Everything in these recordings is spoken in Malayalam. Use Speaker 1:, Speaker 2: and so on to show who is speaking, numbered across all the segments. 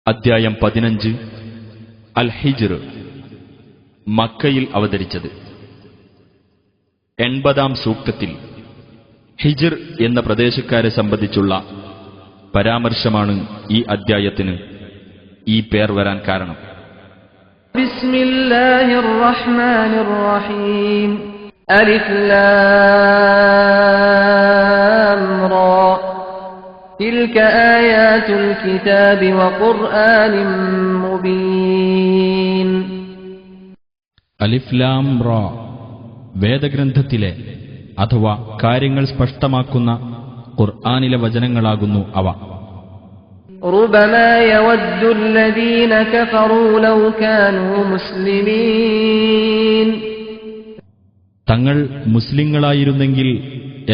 Speaker 1: അദ്ധ്യായം 15 അൽ ഹിജ്ർ, മക്കയിൽ അവതരിച്ചത്. 80-ാം സൂക്തത്തിൽ ഹിജ്ർ എന്ന പ്രദേശക്കാരെ സംബന്ധിച്ചുള്ള പരാമർശമാണ് ഈ അദ്ധ്യായത്തിന് ഈ പേർ വരാൻ കാരണം.
Speaker 2: ബിസ്മില്ലാഹിർ റഹ്മാനിർ റഹീം. അലിഫ് ലാം റാ. തിൽക ആയാതുൽ കിതാബി വഖുർആനിൻ മുബീൻ.
Speaker 3: അലിഫ് ലാം റാ, വേദഗ്രന്ഥത്തിലെ അഥവാ കാര്യങ്ങൾ സ്പഷ്ടമാക്കുന്ന ഖുർആനിലെ വചനങ്ങളാകുന്നു അവ.
Speaker 2: റുബമാ യവദ്ദു അല്ലദീന കഫറൂ ലൗ കാനൂ മുസ്ലിമീൻ.
Speaker 3: തങ്ങൾ മുസ്ലിങ്ങളായിരുന്നെങ്കിൽ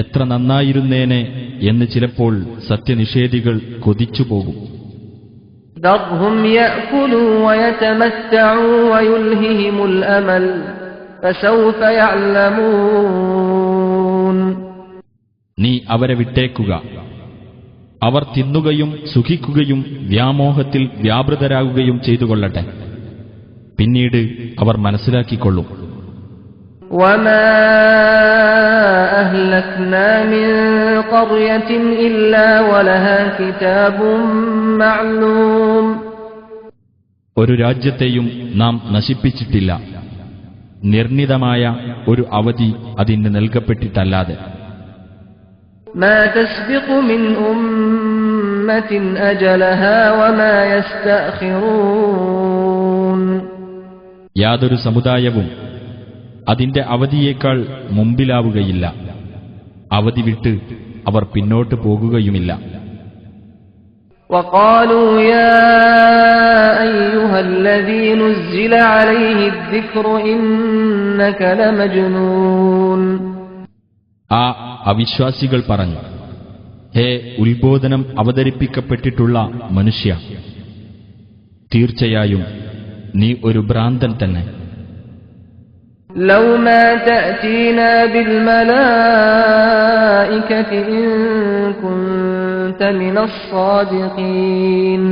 Speaker 3: എത്ര നന്നായിരുന്നേനെ എന്ന് ചിലപ്പോൾ സത്യനിഷേധികൾ കൊതിച്ചുപോകും.
Speaker 2: ദർഹും യഅകുലൂ വയതമത്തഉ വയുൽഹിഹിമുൽ അമൽ ഫസൗഫ യഅലമൂൻ.
Speaker 3: നീ അവരെ വിട്ടേക്കുക, അവർ തിന്നുകയും സുഖിക്കുകയും വ്യാമോഹത്തിൽ വ്യാപൃതരാകുകയും ചെയ്തുകൊള്ളട്ടെ, പിന്നീട് അവർ മനസ്സിലാക്കിക്കൊള്ളും.
Speaker 2: വമാ അഹ്ലക്നാ മിൻ ഖർയത്തിൻ ഇല്ലാ വലഹാ കിതാബും മഅലൂം.
Speaker 3: ഒരു രാജ്യത്തെയും നാം നശിപ്പിച്ചിട്ടില്ല, നിർണിതമായ ഒരു അവധി അതിന് നൽകപ്പെട്ടിട്ടല്ലാതെ.
Speaker 2: മാ തസ്ബിഖു മിൻ ഉമ്മത്തിൻ അജലഹാ വമാ യസ്തഅഖിറൂൻ.
Speaker 3: യാതൊരു സമുദായവും അതിന്റെ അവധിയേക്കാൾ മുമ്പിലാവുകയില്ല, അവധി വിട്ട് അവർ പിന്നോട്ട് പോകുകയുമില്ല.
Speaker 2: وقالوا يا أيها الذي نزل عليه الذكر إنك لمجنون.
Speaker 3: ആ അവിശ്വാസികൾ പറഞ്ഞു, ഹേ ഉത്ബോധനം അവതരിപ്പിക്കപ്പെട്ടിട്ടുള്ള മനുഷ്യ, തീർച്ചയായും നീ ഒരു ഭ്രാന്തൻ തന്നെ.
Speaker 2: ലൗ മാ തഅതീനാ ബിൽ മലായികതി ഇൻ കുൻത മിനസ് സാദിഖീൻ.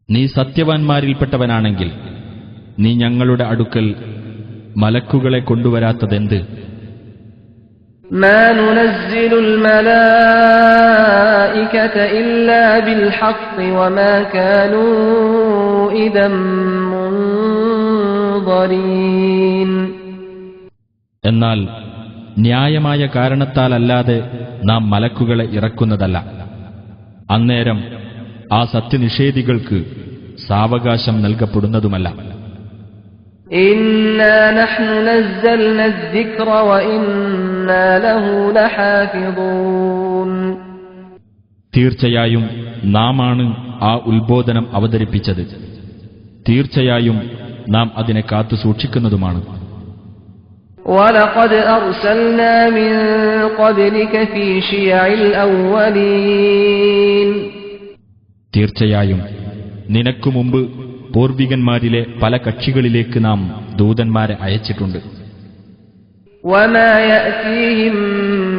Speaker 3: നീ സത്യവാൻമാരിൽപ്പെട്ടവനാണെങ്കിൽ നീ ഞങ്ങളുടെ അടുക്കൽ മലക്കുകളെ കൊണ്ടുവരാത്തതെന്ത്?
Speaker 2: മാ നുനസ്സിലുൽ മലായികത ഇല്ലാ ബിൽ ഹഖ് വമാ കാനൂ ഇദം മുൻദരീൻ.
Speaker 3: എന്നാൽ ന്യായമായ കാരണത്താലല്ലാതെ നാം മലക്കുകളെ ഇറക്കുന്നതല്ല, അന്നേരം ആ സത്യനിഷേധികൾക്ക് സാവകാശം നൽകപ്പെടുന്നതുമല്ല.
Speaker 2: ഇന്നാ നഹ്നു നസ്സൽനാ അദ്ദിക്റ വഇന്നാ ലഹു ലഹാഫിളൂൻ.
Speaker 3: തീർച്ചയായും നാമാണ് ആ ഉത്ബോധനം അവതരിപ്പിച്ചത്, തീർച്ചയായും നാം അതിനെ കാത്തു സൂക്ഷിക്കുന്നതുമാണ്.
Speaker 2: വലഖദ് അർസൽനാ മിൻ ഖബ്ലിക ഫീ ശിയഇൽ അവ്വലീൻ.
Speaker 3: തീർച്ചയായും നിനക്കു മുമ്പ് പൂർവികന്മാരിലെ പല കക്ഷികളിലേക്ക് നാം ദൂതന്മാരെ അയച്ചിട്ടുണ്ട്.
Speaker 2: വമാ യഅതീഹിം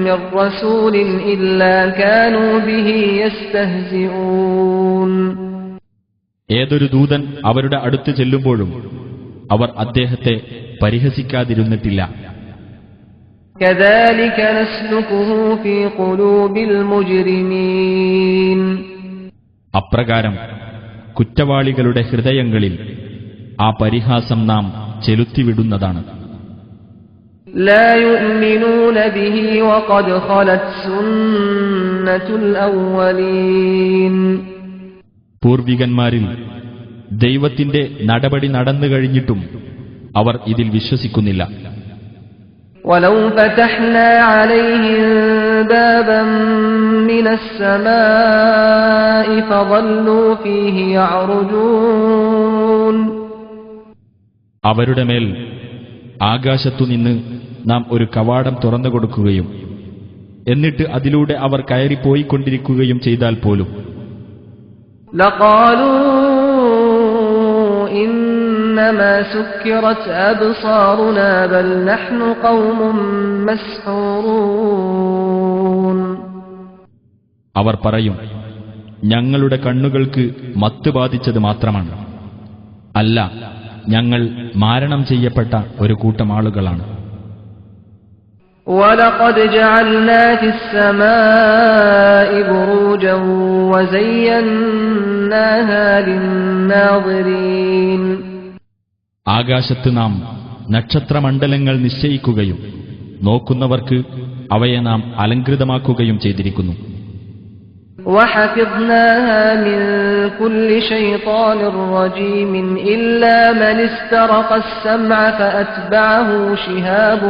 Speaker 2: മിർ റസൂലിൻ ഇല്ലാ കാനൂ ബിഹി യസ്തഹ്സിഊൻ.
Speaker 3: ഏതൊരു ദൂതൻ അവരുടെ അടുത്ത് ചെല്ലുമ്പോഴും അവർ അദ്ദേഹത്തെ പരിഹസിക്കാതിരുന്നിട്ടില്ല.
Speaker 2: കദാലിക നസ്ലുകുഹു ഫീ ഖുലൂബിൽ മുജ്രിമീൻ.
Speaker 3: അപ്രകാരം കുറ്റവാളികളുടെ ഹൃദയങ്ങളിൽ ആ പരിഹാസം നാം ചെലുത്തിവിടുന്നതാണ്.
Speaker 2: ലാ യുഅ്മിനൂന ബിഹി വഖദ് ഖലത് സുന്നത്തുൽ അവ്വലീൻ.
Speaker 3: പൂർവികന്മാരിൽ ദൈവത്തിന്റെ നടപടി നടന്നു കഴിഞ്ഞിട്ടും അവർ ഇതിൽ വിശ്വസിക്കുന്നില്ല.
Speaker 2: വലൗ ഫതഹ്നാ അലൈഹിം ബാബൻ മിനസ് സമാഇ ഫളല്ലൂ ഫീഹി യഅറുജൂൻ.
Speaker 3: അവരുടെ മേൽ ആകാശത്തുനിന്ന് നാം ഒരു കവാടം തുറന്നു കൊടുക്കുകയും എന്നിട്ട് അതിലൂടെ അവർ കയറിപ്പോയിക്കൊണ്ടിരിക്കുകയും ചെയ്താൽ പോലും
Speaker 2: ലഖാലൂ ഇന്നമാ സുക്കിറത് അബ്സാറുനാ ബൽ നഹ്നു ഖൗമുൻ മസ്ഹൂറൂൻ.
Speaker 3: അവർ പറയും, ഞങ്ങളുടെ കണ്ണുകൾക്ക് മത്ത് ബാധിച്ചത് മാത്രമാണ്. അല്ല, ഞങ്ങൾ മാരണം ചെയ്യപ്പെട്ട ഒരു കൂട്ടം ആളുകളാണ്.
Speaker 2: وَلَقَدْ جَعَلْنَا فِي السَّمَاءِ بُرُوجًا وَزَيَّنَّاهَا لِلنَّاظِرِينَ
Speaker 3: ആകാശത്ത് നാം നക്ഷത്രമണ്ഡലങ്ങൾ നിശ്ചയിക്കുകയും നോക്കുന്നവർക്ക് അവയെ നാം അലങ്കൃതമാക്കുകയും ചെയ്തിരിക്കുന്നു.
Speaker 2: وَحَفِظْنَاهَا مِنْ كُلِّ شَيْطَانٍ رَجِيمٍ إِلَّا مَنِ اسْتَرَقَ السَّمْعَ فَأَتْبَعَهُ شِهَابٌ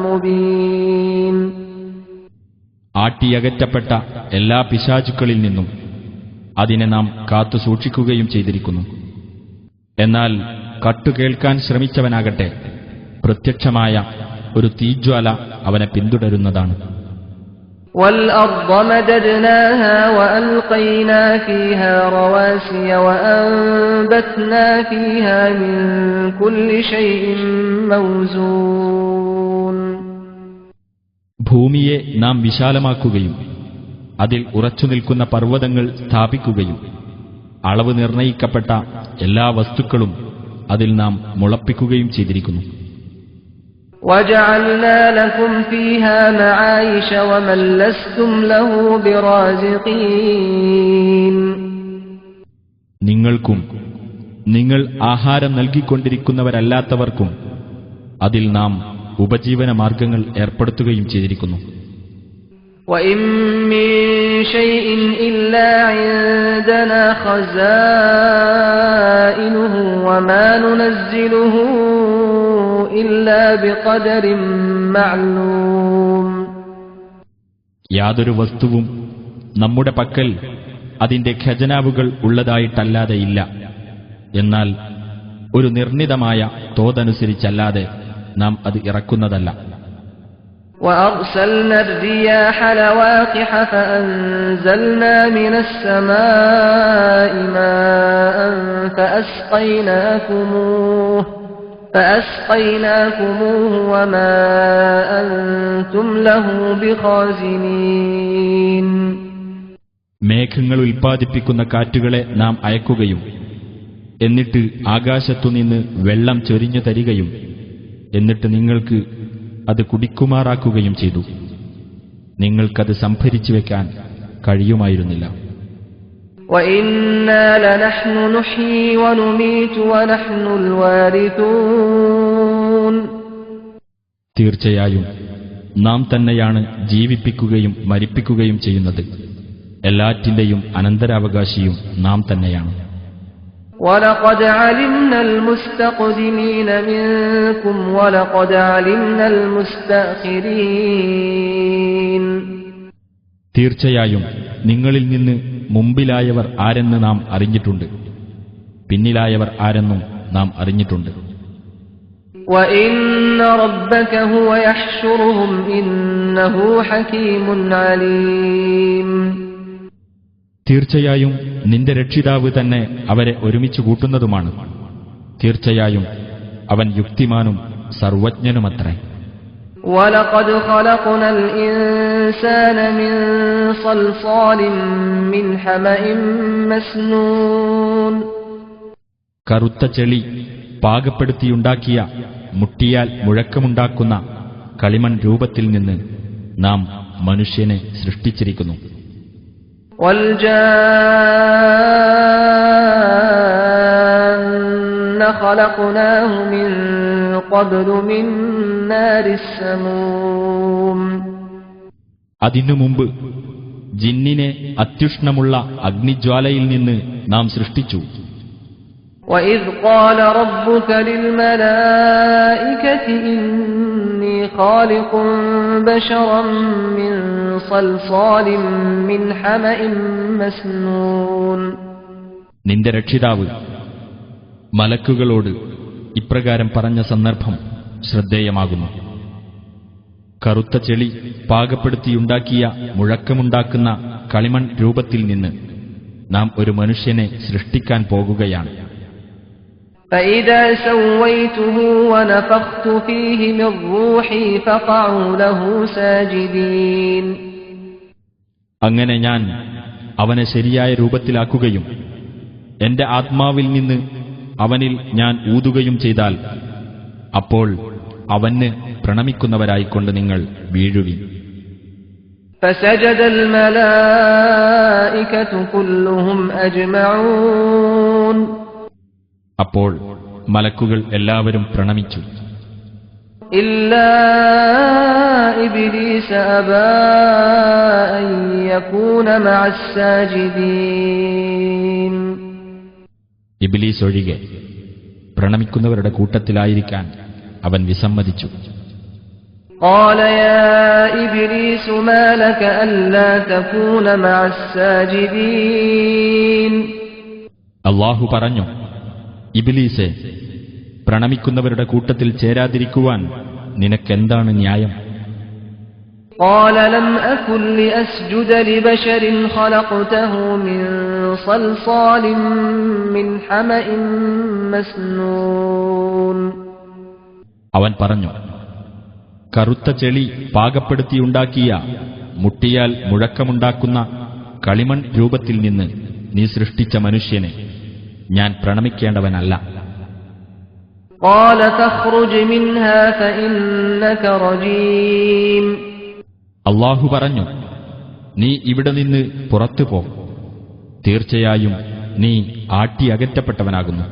Speaker 2: مُبِينٌ
Speaker 3: ആട്ടിയകറ്റപ്പെട്ട എല്ലാ പിശാചുക്കളിൽ നിന്നും അതിനെ നാം കാത്തു സൂക്ഷിക്കുകയും ചെയ്തിരിക്കുന്നു. എന്നാൽ കട്ടുകേൾക്കാൻ ശ്രമിച്ചവനാകട്ടെ പ്രത്യക്ഷമായ ഒരു തീജ്വാല അവനെ പിന്തുടരുന്നതാണ്.
Speaker 2: وَالْأَرْضَ مَدَدْنَاهَا وَأَلْقَيْنَا فِيهَا رَوَاسِيَ وَأَنبَتْنَا فِيهَا مِن كُلِّ شَيْءٍ مَّوْزُونٍ
Speaker 3: ഭൂമിയെ നാം വിശാലമാക്കുകയും അതിൽ ഉറച്ചുനിൽക്കുന്ന പർവ്വതങ്ങൾ സ്ഥാപിക്കുകയും അളവ് നിർണയിക്കപ്പെട്ട എല്ലാ വസ്തുക്കളും അതിൽ നാം മുളപ്പിക്കുകയും ചെയ്തിരിക്കുന്നു.
Speaker 2: وَجَعَلْنَا لَكُمْ فِيهَا مَعَايِشَ وَمَن لَّسْتُمْ لَهُ بِرَازِقِينَ
Speaker 3: നിങ്ങൾക്കും നിങ്ങൾ ആഹാരം നൽകിക്കൊണ്ടിരിക്കുന്നവരല്ലാത്തവർക്കും അതിൽ നാം ഉപജീവന മാർഗങ്ങൾ ഏർപ്പെടുത്തുകയും ചെയ്തിരിക്കുന്നു.
Speaker 2: وَإِن مِّن شَيْءٍ إِلَّا عِندَنَا خَزَائِنُهُ وَمَا نُنَزِّلُهُ إِلَّا بِقَدَرٍ مَّعْلُومٍ
Speaker 3: യാതൊരു വസ്തുവും നമ്മുടെ പക്കൽ അതിന്റെ ഖജനാവുകൾ ഉള്ളതായിട്ടല്ലാതെ ഇല്ല. എന്നാൽ ഒരു നിർണിതമായ തോതനുസരിച്ചല്ലാതെ നാം അത് ഇറക്കുന്നതല്ല.
Speaker 2: وَأَرْسَلْنَا الرِّيَاحَ لَوَاقِحَ فَأَنزَلْنَا مِنَ السَّمَاءِ مَاءً فَأَسْقَيْنَاكُمُوهُ وَمَا أَنْتُمْ لَهُ بِخَازِنِينَ
Speaker 3: മേഘങ്ങൾ ഉൽപ്പാദിപ്പിക്കുന്ന കാറ്റുകളെ നാം അയക്കുകയും എന്നിട്ട് ആകാശത്തുനിന്ന് വെള്ളം ചൊരിഞ്ഞു തരികയും എന്നിട്ട് നിങ്ങൾക്ക് അത് കുടിക്കുമാറാക്കുകയും ചെയ്തു. നിങ്ങൾക്കത് സംഭരിച്ചു വെക്കാൻ കഴിയുമായിരുന്നില്ല.
Speaker 2: وَإِنَّا لَنَحْنُ نُحْيِي وَنُمِيتُ وَنَحْنُ الْوَارِثُونَ
Speaker 3: തീർച്ചയായും നാം തന്നെയാണ് ജീവിപ്പിക്കുകയും മരിപ്പിക്കുകയും ചെയ്യുന്നത്. എല്ലാറ്റിന്റെയും അനന്തരാവകാശിയും നാം തന്നെയാണ്.
Speaker 2: وَلَقَدْ عَلِمْنَا الْمُسْتَقْدِمِينَ مِنكُمْ وَلَقَدْ عَلِمْنَا الْمُسْتَأْخِرِينَ
Speaker 3: തീർച്ചയായും നിങ്ങളിൽ നിന്ന് മുമ്പിലായവർ ആരെന്ന് നാം അറിഞ്ഞിട്ടുണ്ട്, പിന്നിലായവർ ആരെന്നും നാം അറിഞ്ഞിട്ടുണ്ട്.
Speaker 2: وَإِنَّ رَبَّكَ هُوَ يَحْشُرُهُمْ إِنَّهُ حَكِيمٌ عَلِيمٌ
Speaker 3: തീർച്ചയായും നിന്റെ രക്ഷിതാവ് തന്നെ അവരെ ഒരുമിച്ച് കൂട്ടുന്നതുമാണ്. തീർച്ചയായും അവൻ യുക്തിമാനും സർവജ്ഞനുമത്രേ.
Speaker 2: وَلَقَدْ خَلَقْنَا الْإِنسَانَ مِنْ صَلْصَالٍ مِّنْ حَمَإٍ مَّسْنُونٍ
Speaker 3: കറുത്ത ചെളി പാകപ്പെടുത്തിയുണ്ടാക്കിയ മുട്ടിയാൽ മുഴക്കമുണ്ടാക്കുന്ന കളിമൺ രൂപത്തിൽ നിന്ന് നാം മനുഷ്യനെ സൃഷ്ടിച്ചിരിക്കുന്നു.
Speaker 2: وَالْجَانَّ خَلَقْنَاهُ مِنْ قَبْلُ مِنْ نَارِ السَّمُومِ
Speaker 3: അതിനു മുമ്പ് ജിന്നിനെ അത്യുഷ്ണമുള്ള അഗ്നിജ്വാലയിൽ നിന്ന് നാം സൃഷ്ടിച്ചു.
Speaker 2: وَإِذْ قَالَ رَبُّكَ لِلْمَلَائِكَةِ إِنِّي خَالِقٌ بَشَرًا مِّن صَلْصَالٍ مِّنْ حَمَإٍ مَّسْنُونٍ
Speaker 3: നിന്റെ രക്ഷിതാവ് മലക്കുകളോട് ഇപ്രകാരം പറഞ്ഞ സന്ദർഭം ശ്രദ്ധേയമാകുന്നു. കറുത്ത ചെളി പാകപ്പെടുത്തിയുണ്ടാക്കിയ മുഴക്കമുണ്ടാക്കുന്ന കളിമൺ രൂപത്തിൽ നിന്ന് നാം ഒരു മനുഷ്യനെ സൃഷ്ടിക്കാൻ പോകുകയാണ്.
Speaker 2: فَإِذَا سَوَّيْتُهُ وَنَفَخْتُ فِيهِ مِنْ رُوحِي فَقَعُوا لَهُ سَاجِدِينَ
Speaker 3: അങ്ങനെ ഞാൻ അവനെ ശരിയായ രൂപത്തിലാക്കുകയും എന്റെ ആത്മാവിൽ നിന്ന് അവനിൽ ഞാൻ ഊതുകയും ചെയ്താൽ അപ്പോൾ അവന് പ്രണമിക്കുന്നവരായിക്കൊണ്ട് നിങ്ങൾ വീഴുവിൻ.
Speaker 2: فسجد الملائكة كلهم أجمعون.
Speaker 3: അപ്പോൾ മലക്കുകൾ എല്ലാവരും പ്രണമിച്ചു.
Speaker 2: إلا إبليس أبى أن يكون مع الساجدين.
Speaker 3: ഇബ്ലീസ് ഒഴികെ പ്രണമിക്കുന്നവരുടെ കൂട്ടത്തിലായിരിക്കാൻ അവൻ വിസമ്മതിച്ചു.
Speaker 2: قال يا إبليس ما لك ألا تكون مع الساجدين.
Speaker 3: അല്ലാഹു പറഞ്ഞു, ഇബ്ലീസേ, പ്രണമിക്കുന്നവരുടെ കൂട്ടത്തിൽ ചേരാതിരിക്കുവാൻ നിനക്കെന്താണ് ന്യായം?
Speaker 2: قال لم أكن لأسجد لبشر خلقته من صلصال من حمأ مسنون.
Speaker 3: അവൻ പറഞ്ഞു, കറുത്ത ചെളി പാകപ്പെടുത്തിയുണ്ടാക്കിയ മുട്ടിയാൽ മുഴക്കമുണ്ടാക്കുന്ന കളിമൺ രൂപത്തിൽ നിന്ന് നീ സൃഷ്ടിച്ച മനുഷ്യനെ ഞാൻ പ്രണമിക്കേണ്ടവനല്ല.
Speaker 2: قال فاخرج منها فإنك رجيم.
Speaker 3: അല്ലാഹു പറഞ്ഞു, നീ ഇവിടെ നിന്ന് പുറത്തു പോ, തീർച്ചയായും നീ ആട്ടിയകറ്റപ്പെട്ടവനാകുന്നു.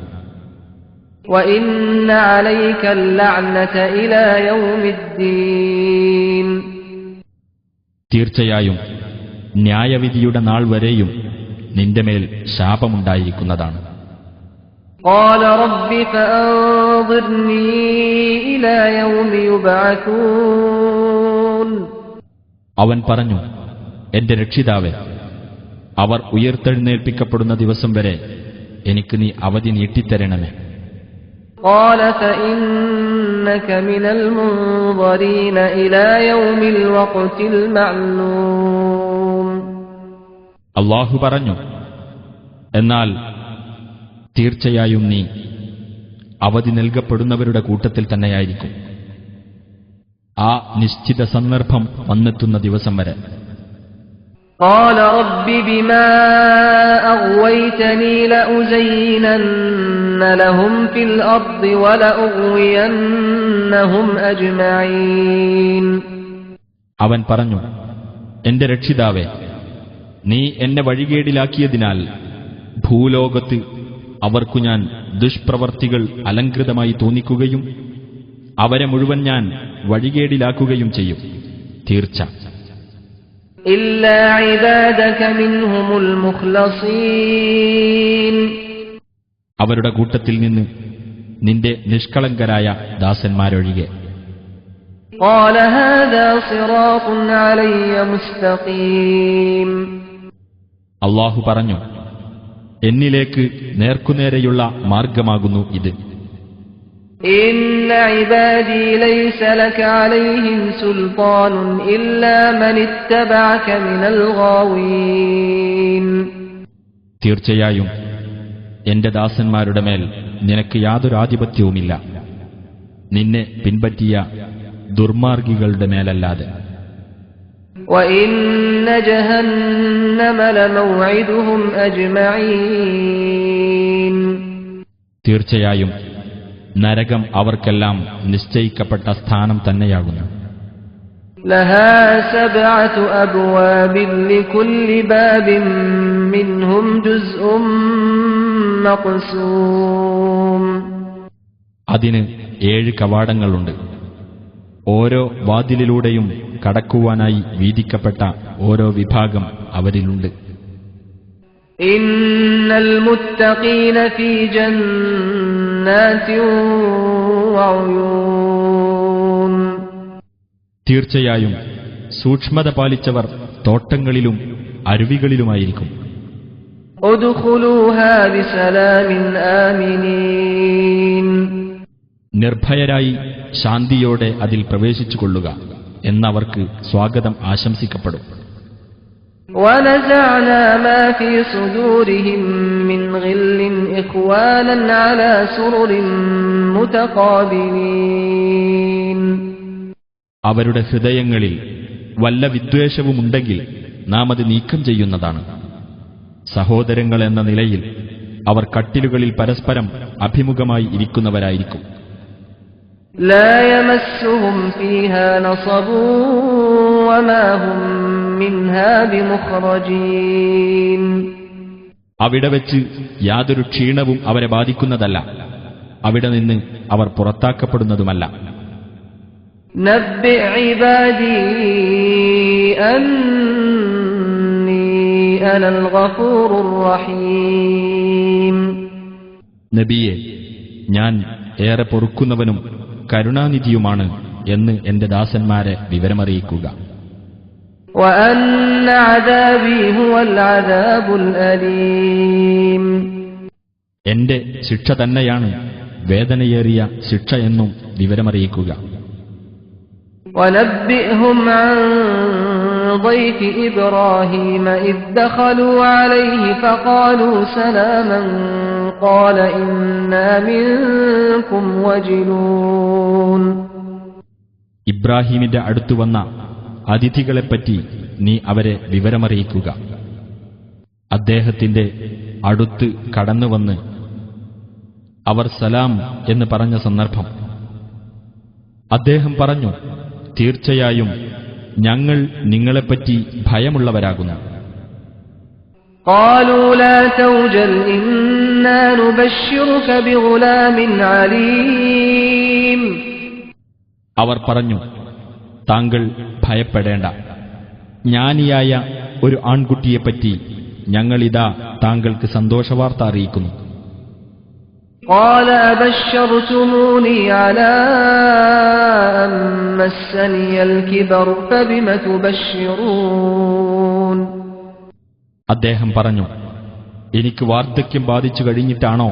Speaker 2: وإن عليك اللعنة إلى يوم الدين.
Speaker 3: തീർച്ചയായും ന്യായവിധിയുടെ നാൾ വരെയും നിന്റെ മേൽ ശാപമുണ്ടായിരിക്കുന്നതാണ്.
Speaker 2: قال رب فأنظرني إلى يوم يبعثون.
Speaker 3: അവൻ പറഞ്ഞു, എന്റെ രക്ഷിതാവേ, അവർ ഉയർത്തെഴുന്നേൽപ്പിക്കപ്പെടുന്ന ദിവസം വരെ എനിക്ക് നീ അവധി നീട്ടിത്തരണമേ.
Speaker 2: قال فإنك من المنظرين إلى يوم الوقت المعلوم.
Speaker 3: അല്ലാഹു പറഞ്ഞു, എന്നാൽ തീർച്ചയായും നീ അവധി നൽകപ്പെടുന്നവരുടെ കൂട്ടത്തിൽ തന്നെയായിരിക്കും ആ നിശ്ചിത സന്ദർഭം വന്നെത്തുന്ന ദിവസം വരെ.
Speaker 2: قال رب بما أغويتني لأزينن لهم في الأرض ولأغوينهم أجمعين.
Speaker 3: അവൻ പറഞ്ഞു, എന്റെ രക്ഷിതാവേ, നീ എന്നെ വഴികേടിലാക്കിയതിനാൽ ഭൂലോകത്ത് അവർക്കു ഞാൻ ദുഷ്പ്രവർത്തികൾ അലങ്കൃതമായി തോന്നിക്കുകയും അവരെ മുഴുവൻ ഞാൻ വഴികേടിലാക്കുകയും ചെയ്യും. തീർച്ച
Speaker 2: إلا عبادك منهم المخلصين.
Speaker 3: അവരുടെ കൂട്ടത്തിൽ നിന്ന് നിന്റെ നിഷ്കളങ്കരായ ദാസന്മാരൊഴികെ.
Speaker 2: قال هذا صراط علي مستقيم.
Speaker 3: അല്ലാഹു പറഞ്ഞു, എന്നിലേക്ക് നേർക്കുനേരെയുള്ള മാർഗമാകുന്നു ഇത്.
Speaker 2: إن عبادي ليس لك عليهم سلطان إلا من اتبعك من الغاوين.
Speaker 3: തീർച്ചയായും എന്റെ ദാസന്മാരുടെ മേൽ നിനക്ക് യാതൊരു ആധിപത്യവുമില്ല, നിന്നെ പിൻപറ്റിയ ദുർമാർഗികളുടെ മേലല്ലാതെ.
Speaker 2: وإن جهنم لموعدهم أجمعين.
Speaker 3: തീർച്ചയായും നരകം അവർക്കെല്ലാം നിശ്ചയിക്കപ്പെട്ട സ്ഥാനം തന്നെയാകുന്നു.
Speaker 2: لها 7 أبواب لكل باب منهم جزء مقسوم.
Speaker 3: അതിന് 7 കവാടങ്ങളുണ്ട്. ഓരോ വാതിലിലൂടെയും കടക്കുവാനായി വീതിക്കപ്പെട്ട ഓരോ വിഭാഗം അവരിലുണ്ട്.
Speaker 2: إن المتقين في جنات وعيون.
Speaker 3: തീർച്ചയായും സൂക്ഷ്മത പാലിച്ചവർ തോട്ടങ്ങളിലും അരുവികളിലുമായിരിക്കും.
Speaker 2: ادخلوها بسلام آمنين.
Speaker 3: നിർഭയരായി ശാന്തിയോടെ അതിൽ പ്രവേശിച്ചുകൊള്ളുക എന്നവർക്ക് സ്വാഗതം ആശംസിക്കപ്പെടും.
Speaker 2: ونزعنا ما في صدورهم من غل إخوانا على سرر متقابلين.
Speaker 3: അവരുടെ ഹൃദയങ്ങളിൽ വല്ല വിദ്വേഷവുമുണ്ടെങ്കിൽ നാം അത് നീക്കം ചെയ്യുന്നതാണ്. സഹോദരങ്ങൾ എന്ന നിലയിൽ അവർ കട്ടിലുകളിൽ പരസ്പരം അഭിമുഖമായി ഇരിക്കുന്നവരായിരിക്കും.
Speaker 2: لا يمسهم فيها نصب وما هم منها بمخرجين.
Speaker 3: അവിടെ വെച്ച് യാതൊരു ക്ഷീണവും അവരെ ബാധിക്കുന്നതല്ല, അവിടെ നിന്ന് അവർ പുറത്താക്കപ്പെടുന്നതുമല്ല.
Speaker 2: നബ്ബിഅ ഇബാദി അന്നീ അനൽ ഗഫൂറുർ റഹീം.
Speaker 3: നബിയെ, ഞാൻ ഏറെ പൊറുക്കുന്നവനും കരുണാനിധിയുമാണ് എന്ന് എന്റെ ദാസന്മാരെ വിവരമറിയിക്കുക.
Speaker 2: വഅന്ന അദാബി ഹുവൽ അദാബുൽ അലീം.
Speaker 3: എന്റെ ശിക്ഷ തന്നെയാണ് വേദനയേറിയ ശിക്ഷ എന്നും വിവരമറിയിക്കുക.
Speaker 2: വനബ്ബിഹും അൻ ضيف إبراهيم إذ دخلوا عليه فقالوا سلاما قال إنا منكم وجلون.
Speaker 3: ഇബ്രാഹീമിന്റെ അടുത്തു വന്ന അതിഥികളെപ്പറ്റി നീ അവരെ വിവരമറിയിക്കുക. അദ്ദേഹത്തിന്റെ അടുത്ത് കടന്നുവന്ന് അവർ സലാം എന്ന് പറഞ്ഞ സന്ദർഭം അദ്ദേഹം പറഞ്ഞു, തീർച്ചയായും ഞങ്ങൾ നിങ്ങളെപ്പറ്റി ഭയമുള്ളവരാകുന്നു.
Speaker 2: قالوا لا توجل إنا نبشرك بغلام عليم.
Speaker 3: അവർ പറഞ്ഞു, താങ്കൾ ഭയപ്പെടേണ്ട, ജ്ഞാനിയായ ഒരു ആൺകുട്ടിയെപ്പറ്റി ഞങ്ങളിതാ താങ്കൾക്ക് സന്തോഷവാർത്ത അറിയിക്കുന്നു.
Speaker 2: قال أبشرتموني على أن مسني الكبر فبم تبشرون.
Speaker 3: അദ്ദേഹം പറഞ്ഞു, എനിക്ക് വാർദ്ധക്യം ബാധിച്ചു കഴിഞ്ഞിട്ടാണോ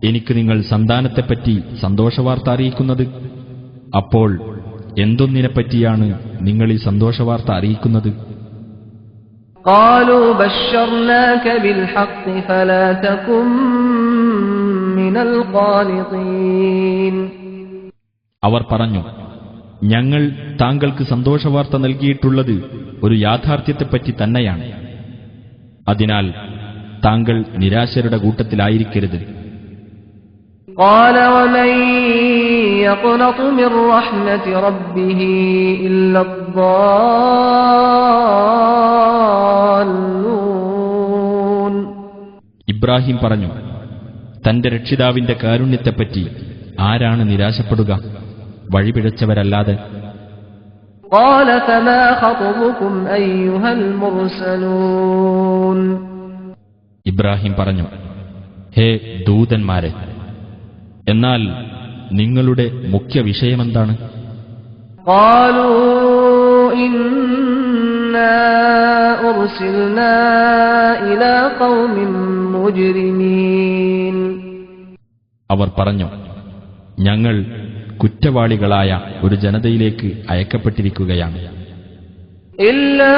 Speaker 3: എനിക്ക് നിങ്ങൾ സന്താനത്തെപ്പറ്റി സന്തോഷവാർത്ത അറിയിക്കുന്നത്? അപ്പോൾ എന്തൊന്നിനെപ്പറ്റിയാണ് നിങ്ങൾ ഈ സന്തോഷവാർത്ത അറിയിക്കുന്നത്?
Speaker 2: قالوا بشرناك بالحق فلا تكن من القانطين.
Speaker 3: അവർ പറഞ്ഞു, ഞങ്ങൾ താങ്കൾക്ക് സന്തോഷവാർത്ത നൽകിയിട്ടുള്ളത് ഒരു യാഥാർത്ഥ്യത്തെപ്പറ്റി തന്നെയാണ്. അതിനാൽ താങ്കൾ നിരാശരുടെ കൂട്ടത്തിലായിരിക്കരുത്.
Speaker 2: قال ومن يقنط من رحمة ربه إلا الضالون.
Speaker 3: ഇബ്രാഹിം പറഞ്ഞു, തന്റെ രക്ഷിതാവിന്റെ കാരുണ്യത്തെപ്പറ്റി ആരാണ് നിരാശപ്പെടുക? വഴിപിഴച്ചവരല്ലാതെ.
Speaker 2: قال فما خطبكم أيها المرسلون.
Speaker 3: ഇബ്രാഹിം പറഞ്ഞു, ഹേ ദൂതന്മാരെ, എന്നാൽ നിങ്ങളുടെ മുഖ്യ വിഷയമെന്താണ്?
Speaker 2: قالوا إنا أرسلنا إلى قوم مجرمين.
Speaker 3: അവർ പറഞ്ഞു, ഞങ്ങൾ കുറ്റവാളികളായ ഒരു ജനതയിലേക്ക് അയക്കപ്പെട്ടിരിക്കുകയാണ്.
Speaker 2: إلا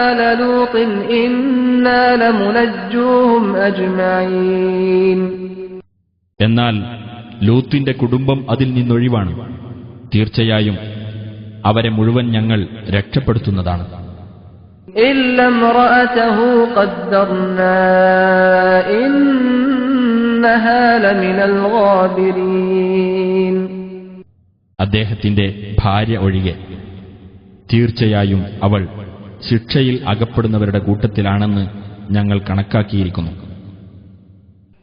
Speaker 2: آل لوط إنا لمنجوهم أجمعين.
Speaker 3: എന്നാൽ ലൂത്തിന്റെ കുടുംബം അതിൽ നിന്നൊഴിവാണ്. തീർച്ചയായും അവരെ മുഴുവൻ ഞങ്ങൾ രക്ഷപ്പെടുത്തുന്നതാണ്.
Speaker 2: إلا امرأته قدرنا إنها لمن الغابرين.
Speaker 3: അദ്ദേഹത്തിന്റെ ഭാര്യ ഒഴികെ തീർച്ചയായും അവൾ ശിക്ഷയിൽ അകപ്പെടുന്നവരുടെ കൂട്ടത്തിലാണെന്ന് ഞങ്ങൾ കണക്കാക്കിയിരിക്കുന്നു.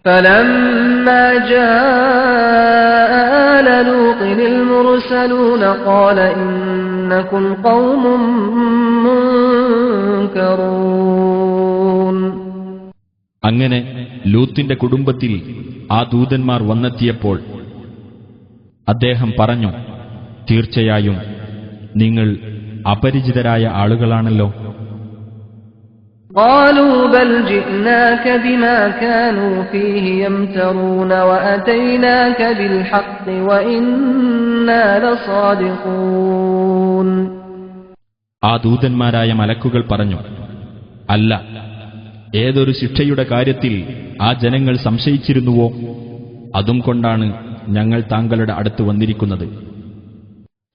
Speaker 2: فلما جاء آل لوط المرسلون قال إنكم قوم منكرون.
Speaker 3: അങ്ങനെ ലൂത്തിന്റെ കുടുംബത്തിൽ ആ ദൂതന്മാർ വന്നെത്തിയപ്പോൾ അദ്ദേഹം പറഞ്ഞു, തീർച്ചയായും നിങ്ങൾ അപരിചിതരായ ആളുകളാണല്ലോ.
Speaker 2: قالوا بل جئناك بما كانوا فيه يمترون وأتيناك بالحق وإنا لصادقون.
Speaker 3: ആ ദൂതന്മാരായ മലക്കുകൾ പറഞ്ഞു, അല്ല, ഏതൊരു ശിക്ഷയുടെ കാര്യത്തിൽ ആ ജനങ്ങൾ സംശയിച്ചിരുന്നുവോ അതും കൊണ്ടാണ് ഞങ്ങൾ താങ്കളുടെ അടുത്ത് വന്നിരിക്കുന്നത്.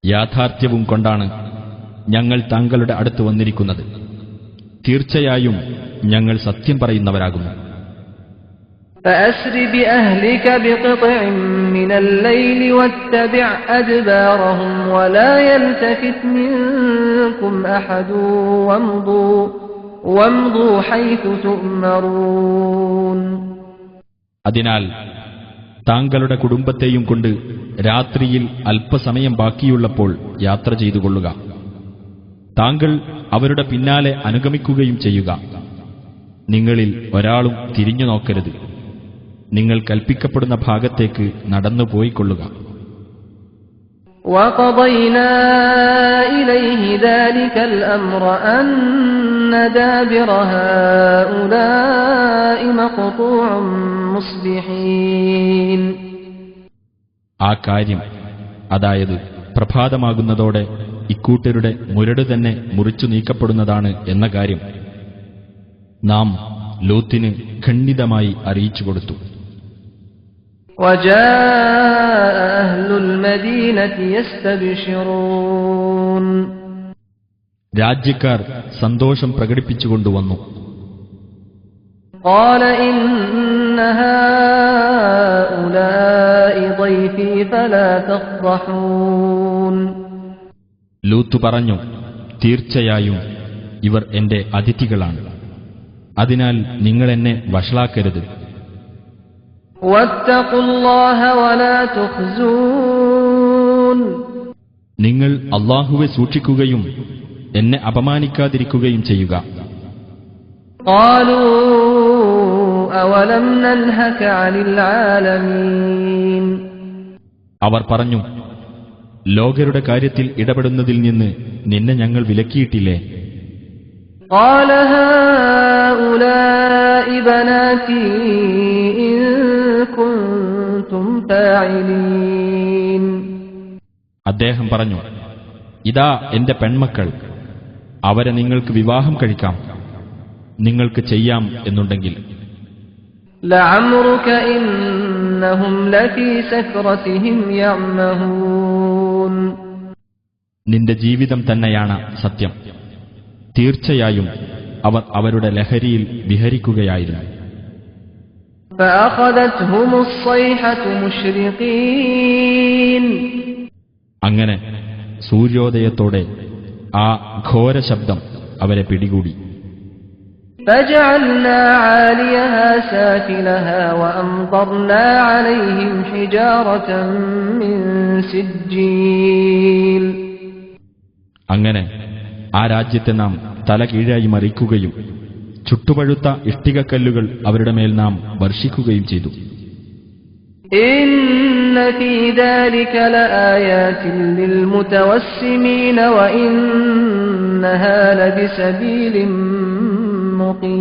Speaker 3: യാഥാർത്ഥ്യവും കൊണ്ടാണ് ഞങ്ങൾ താങ്കളുടെ അടുത്ത് വന്നിരിക്കുന്നത്. തീർച്ചയായും ഞങ്ങൾ സത്യം പറയുന്നവരാകുന്നു.
Speaker 2: فأسر بأهلك بقطع من الليل واتبع أدبارهم ولا يلتفت منكم أحد وامضوا حيث تؤمرون.
Speaker 3: അതിനാൽ താങ്കളുടെ കുടുംബത്തെയും കൊണ്ട് രാത്രിയിൽ അല്പസമയം ബാക്കിയുള്ളപ്പോൾ യാത്ര ചെയ്തുകൊള്ളുക. താങ്കൾ അവരുടെ പിന്നാലെ അനുഗമിക്കുകയും ചെയ്യുക. നിങ്ങളിൽ ഒരാളും തിരിഞ്ഞു നോക്കരുത്. നിങ്ങൾ കൽപ്പിക്കപ്പെടുന്ന ഭാഗത്തേക്ക് നടന്നുപോയിക്കൊള്ളുക.
Speaker 2: وَقَضَيْنَا إِلَيْهِ ذَلِكَ الْأَمْرَ أَنَّ دَابِرَ هَؤُلَاءِ مَقْطُوعٌ مُصْبِحِينَ.
Speaker 3: ആ കാര്യം, അതായത് പ്രഭാതമാകുന്നതോടെ ഇക്കൂട്ടരുടെ മുരട് തന്നെ മുറിച്ചു നീക്കപ്പെടുന്നതാണ് എന്ന കാര്യം നാം ലൂത്തിന് ഖണ്ഡിതമായി അറിയിച്ചുകൊടുത്തു.
Speaker 2: وَجَاءَ أَهْلُ الْمَدِينَةِ يَسْتَبْشِرُونَ.
Speaker 3: രാജ്യക്കാർ സന്തോഷം പ്രകടിപ്പിച്ചുകൊണ്ടുവന്നു.
Speaker 2: قَالَ إِنَّ هَؤُلَاءِ ضَيْفِي فَلَا تَفْضَحُونِ.
Speaker 3: ലൂത്ത് പറഞ്ഞു, തീർച്ചയായും ഇവർ എന്റെ അതിഥികളാണ്. അതിനാൽ നിങ്ങൾ എന്നെ വഷളാക്കരുത്.
Speaker 2: وَاتَّقُوا اللَّهَ وَلَا تُخْزُونِ.
Speaker 3: നിങ്ങൾ അല്ലാഹുവെ സൂക്ഷിക്കുകയും എന്നെ അപമാനിക്കാതിരിക്കുകയും ചെയ്യുക.
Speaker 2: قَالُوا أَوَلَمْ نَنْهَكَ عَنِ الْعَالَمِينَ.
Speaker 3: അവർ പറഞ്ഞു, ലോകരുടെ കാര്യത്തിൽ ഇടപെടുന്നതിൽ നിന്ന് നിന്നെ ഞങ്ങൾ വിലക്കിയിട്ടില്ലേ?
Speaker 2: قَالَ هَؤُلَاءِ بَنَاتِي إِن كُنتُمْ فَاعِلِينَ.
Speaker 3: അദ്ദേഹം പറഞ്ഞു, ഇതാ എന്റെ പെൺമക്കൾ, അവരെ നിങ്ങൾക്ക് വിവാഹം കഴിക്കാം, നിങ്ങൾക്ക് ചെയ്യാം എന്നുണ്ടെങ്കിൽ.
Speaker 2: لَعَمْرُكَ إِنَّهُمْ لَفِي سَكْرَتِهِمْ يَعْمَهُونَ.
Speaker 3: നിന്റെ ജീവിതം തന്നെയാണ് സത്യം. തീർച്ചയായും അവർ അവരുടെ ലഹരിയിൽ വിഹരിക്കുകയായിരുന്നു.
Speaker 2: فَأَخَذَتْهُمُ الصَّيْحَةُ مُشْرِقِينَ.
Speaker 3: അങ്ങനെ സൂര്യോദയത്തോടെ ആ ഘോരശബ്ദം അവരെ പിടികൂടി.
Speaker 2: فَجَعَلْنَا عَالِيَهَا سَافِلَهَا وَأَمْطَرْنَا عَلَيْهِمْ حِجَارَةً مِّن سِجِّيلٍ.
Speaker 3: അങ്ങനെ ആ രാജ്യത്തെ നാം തലകീഴായി മറിക്കുകയും ചുട്ടുപഴുത്ത ഇഷ്ടികക്കല്ലുകൾ അവരുടെ മേൽ നാം വർഷിക്കുകയും ചെയ്തു.
Speaker 2: إِنَّ فِي ذَلِكَ لَآيَاتٍ لِّلْمُتَوَسِّمِينَ وَإِنَّهَا لَبِسَبِيلٍ مُقِيمٍ.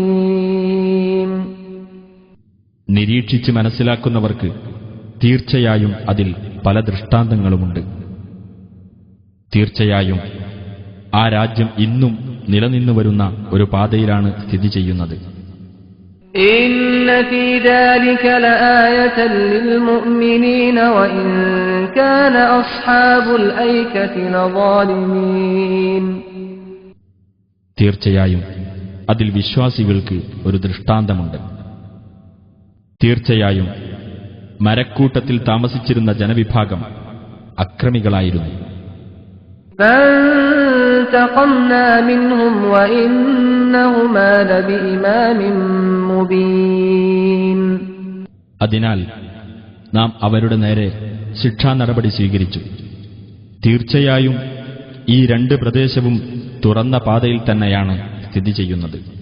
Speaker 3: നിരീക്ഷിച്ച് മനസ്സിലാക്കുന്നവർക്ക് തീർച്ചയായും അതിൽ പല ദൃഷ്ടാന്തങ്ങളുമുണ്ട്. തീർച്ചയായും ആ രാജ്യം ഇന്നും നിലനിന്നുവരുന്ന ഒരു പാതയിലാണ് സ്ഥിതി ചെയ്യുന്നത്.
Speaker 2: إِنَّ فِي ذَلِكَ لَآيَةً لِّلْمُؤْمِنِينَ وَإِن كَانَ أَصْحَابُ الْأَيْكَةِ لَظَالِمِينَ.
Speaker 3: തീർച്ചയായും അതിൽ വിശ്വാസികൾക്ക് ഒരു ദൃഷ്ടാന്തമുണ്ട്. തീർച്ചയായും മരക്കൂട്ടത്തിൽ താമസിച്ചിരുന്ന ജനവിഭാഗം അക്രമികളായിരുന്നു.
Speaker 2: فَانْتَقَمْنَا مِنْهُمْ وَإِنَّهُمَا لَبِإِمَامٍ مُبِينٍ.
Speaker 3: അതിനാൽ നാം അവരുടെ നേരെ ശിക്ഷാ നടപടി സ്വീകരിച്ചു. തീർച്ചയായും ഈ രണ്ട് പ്രദേശവും തുറന്ന പാതയിൽ തന്നെയാണ് സ്ഥിതി ചെയ്യുന്നത്.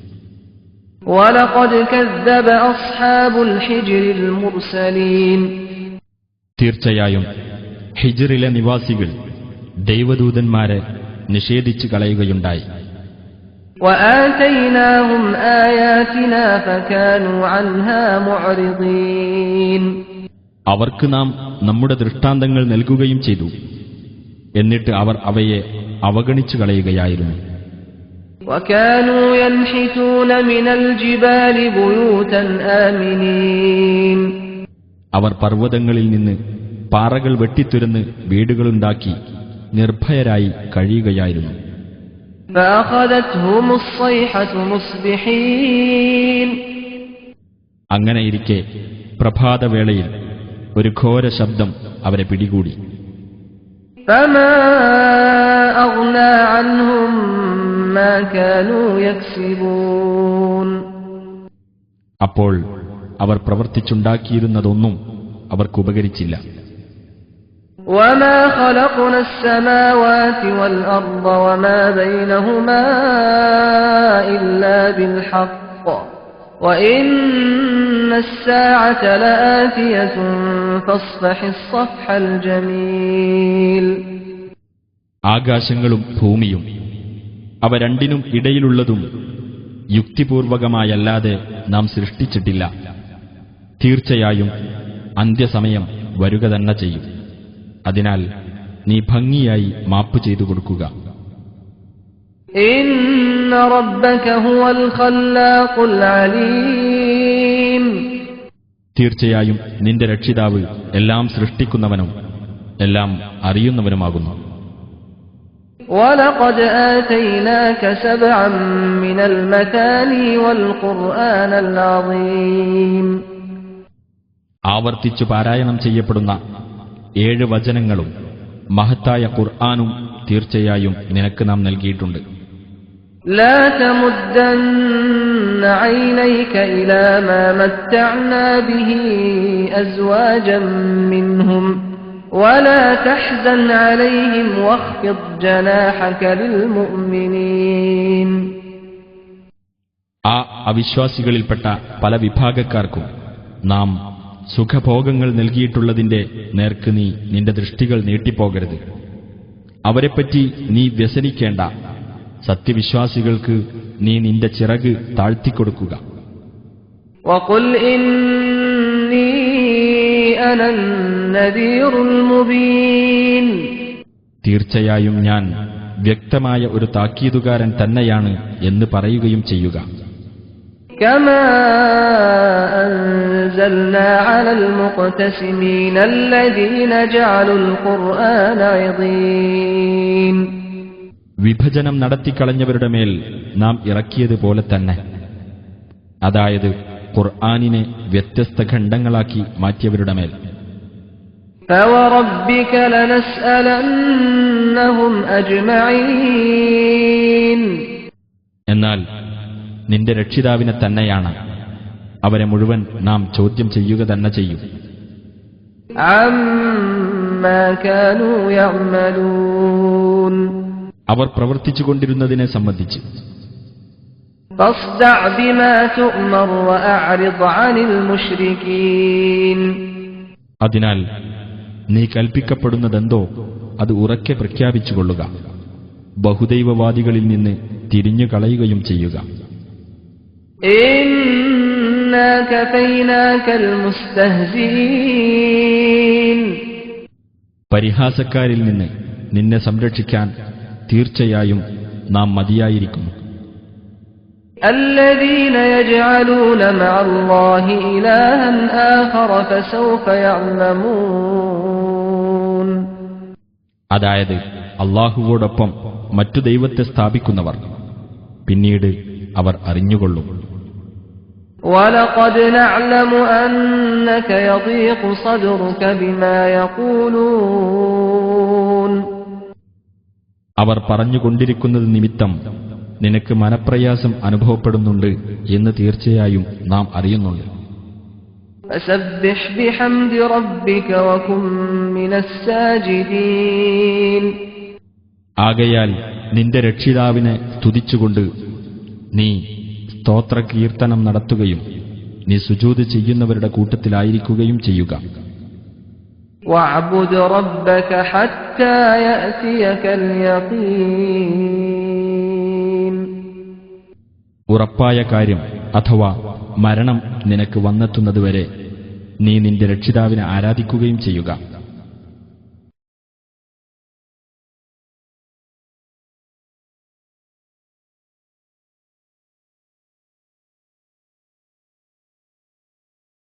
Speaker 2: وَلَقَدْ كَذَّبَ أَصْحَابُ الْحِجْرِ الْمُرْسَلِينَ.
Speaker 3: തീർച്ചയായും ഹിജ്റിലെ നിവാസികൾ ദൈവദൂതന്മാരെ നിഷേധിച്ചു കളയുകയുണ്ടായി.
Speaker 2: وَآتَيْنَاهُمْ آيَاتِنَا فَكَانُوا عَنْهَا مُعْرِضِينَ.
Speaker 3: അവർക്ക് നാം നമ്മുടെ ദൃഷ്ടാന്തങ്ങൾ നൽകുകയും ചെയ്തു. എന്നിട്ട് അവർ അവയെ അവഗണിച്ചു കളയുകയായിരുന്നു.
Speaker 2: وَكَانُوا يَنْحِتُونَ مِنَ الْجِبَالِ بُيُوتًا آمِنِينَ.
Speaker 3: അവർ പർവ്വതങ്ങളിൽ നിന്ന് പാറകൾ വെട്ടിത്തുരന്ന് വീടുകളുണ്ടാക്കി നിർഭയരായി കഴിയുകയായിരുന്നു.
Speaker 2: فأخذتهم الصيحة مصبحين.
Speaker 3: അങ്ങനെയിരിക്കെ പ്രഭാതവേളയിൽ ഒരു ഘോര ശബ്ദം അവരെ പിടികൂടി.
Speaker 2: فما أغنى عنهم ما كانوا يكسبون.
Speaker 3: അപ്പോൾ അവർ പ്രവർത്തിച്ചുണ്ടാക്കിയിരുന്നതൊന്നും അവർക്കുപകരിച്ചില്ല.
Speaker 2: وما خلقنا السماوات والأرض وما بينهما إلا بالحق وإن الساعة لآتية فاصفح الصفح الجميل.
Speaker 3: ആകാശങ്ങളും ഭൂമിയും അവ രണ്ടിനും ഇടയിലുള്ളതും യുക്തിപൂർവകമായല്ലാതെ നാം സൃഷ്ടിച്ചിട്ടില്ല. തീർച്ചയായും അന്ത്യസമയം വരുക തന്നെ ചെയ്യും. അതിനാൽ നീ ഭംഗിയായി മാപ്പ് ചെയ്തു കൊടുക്കുക.
Speaker 2: ഇന്ന റബ്ബക ഹുവൽ ഖല്ലാഖുൽ അലീം.
Speaker 3: തീർച്ചയായും നിന്റെ രക്ഷിതാവ് എല്ലാം സൃഷ്ടിക്കുന്നവനും എല്ലാം അറിയുന്നവനുമാകുന്നു.
Speaker 2: وَلَقَدْ آتَيْنَاكَ سَبْعًا مِنَ الْمَثَانِي وَالْقُرْآنَ الْعَظِيمَ.
Speaker 3: ആവർത്തിച്ചു പാരായണം ചെയ്യപ്പെടുന്ന 7 വചനങ്ങളും മഹത്തായ ഖുർആനും തീർച്ചയായും നിനക്ക് നാം നൽകിയിട്ടുണ്ട്.
Speaker 2: لا تمدن عينيك إلى ما متعنا به أزواجا منهم ولا تحزن عليهم واخفض جناحك للمؤمنين.
Speaker 3: ആ അവിശ്വാസികളിൽപ്പെട്ട പല വിഭാഗക്കാർക്കും നാം സുഖഭോഗങ്ങൾ നൽകിയിട്ടുള്ളതിന്റെ നേർക്ക് നീ നിന്റെ ദൃഷ്ടികൾ നീട്ടിപ്പോകരുത്. അവരെപ്പറ്റി നീ വ്യസനിക്കേണ്ട. സത്യവിശ്വാസികൾക്ക് നീ നിന്റെ ചിറക് താഴ്ത്തിക്കൊടുക്കുക.
Speaker 2: وَقُلْ إِنِّي أَنَا النَّذِيرُ الْمُبِينُ.
Speaker 3: തീർച്ചയായും ഞാൻ വ്യക്തമായ ഒരു താക്കീതുകാരൻ തന്നെയാണ് എന്ന് പറയുകയും ചെയ്യുക.
Speaker 2: كما أنزلنا على المقتسمين الذين جعلوا القرآن عضين.
Speaker 3: വിഭജനം നടത്തിക്കളഞ്ഞവരുടെ മേൽ നാം ഇറക്കിയതുപോലെ തന്നെ, അതായത് ഖുർആനിനെ വ്യത്യസ്ത ഖണ്ഡങ്ങളാക്കി മാറ്റിയവരുടെ മേൽ.
Speaker 2: فوربك لنسألنهم أجمعين.
Speaker 3: എന്നാൽ നിന്റെ രക്ഷിതാവിനെ തന്നെയാണ് അവരെ മുഴുവൻ നാം ചോദ്യം ചെയ്യുക തന്നെ ചെയ്യും.
Speaker 2: عما كانوا يعملون.
Speaker 3: അവർ പ്രവർത്തിച്ചുകൊണ്ടിരുന്നതിനെ സംബന്ധിച്ച്.
Speaker 2: فاصدع بما تؤمر وأعرض عن المشركين.
Speaker 3: അതിനാൽ നീ കൽപ്പിക്കപ്പെടുന്നതെന്തോ അത് ഉറക്കെ പ്രഖ്യാപിച്ചുകൊള്ളുക. ബഹുദൈവവാദികളിൽ നിന്ന് തിരിഞ്ഞു കളയുകയും ചെയ്യുക.
Speaker 2: إنا كفيناك المستهزئين.
Speaker 3: പരിഹാസക്കാരിൽ നിന്ന് നിന്നെ സംരക്ഷിക്കാൻ തീർച്ചയായും നാം മതിയായിരിക്കുന്നു.
Speaker 2: الذين يجعلون مع الله إلها آخر فسوف يعلمون.
Speaker 3: അതായത് അല്ലാഹുവോടൊപ്പം മറ്റു ദൈവത്തെ സ്ഥാപിക്കുന്നവർ പിന്നീട് അവർ അറിഞ്ഞുകൊള്ളും.
Speaker 2: وَلَقَدْ نَعْلَمُ أَنَّكَ يَضِيقُ صَدْرُكَ بِمَا يَقُولُونَ.
Speaker 3: അവർ പറഞ്ഞുകൊണ്ടിരിക്കുന്നത് നിമിത്തം നിനക്ക് മനപ്രയാസം അനുഭവപ്പെടുന്നുണ്ട് എന്ന് തീർച്ചയായും നാം അറിയുന്നുണ്ട്.
Speaker 2: فَسَبِّحْ بِحَمْدِ رَبِّكَ وَكُن مِّنَ السَّاجِدِينَ.
Speaker 3: ആകയാൽ നിന്റെ രക്ഷിതാവിനെ സ്തുതിച്ചുകൊണ്ട് നീ സ്തോത്രകീർത്തനം നടത്തുകയും നീ സുജൂദ് ചെയ്യുന്നവരുടെ കൂട്ടത്തിലായിരിക്കുകയും ചെയ്യുക.
Speaker 2: وَاعْبُدْ رَبَّكَ حَتَّى يَأْتِيَكَ الْيَقِينُ.
Speaker 3: ഉറപ്പായ കാര്യം അഥവാ മരണം നിനക്ക് വന്നെത്തുന്നതുവരെ നീ നിന്റെ രക്ഷിതാവിനെ ആരാധിക്കുകയും ചെയ്യുക.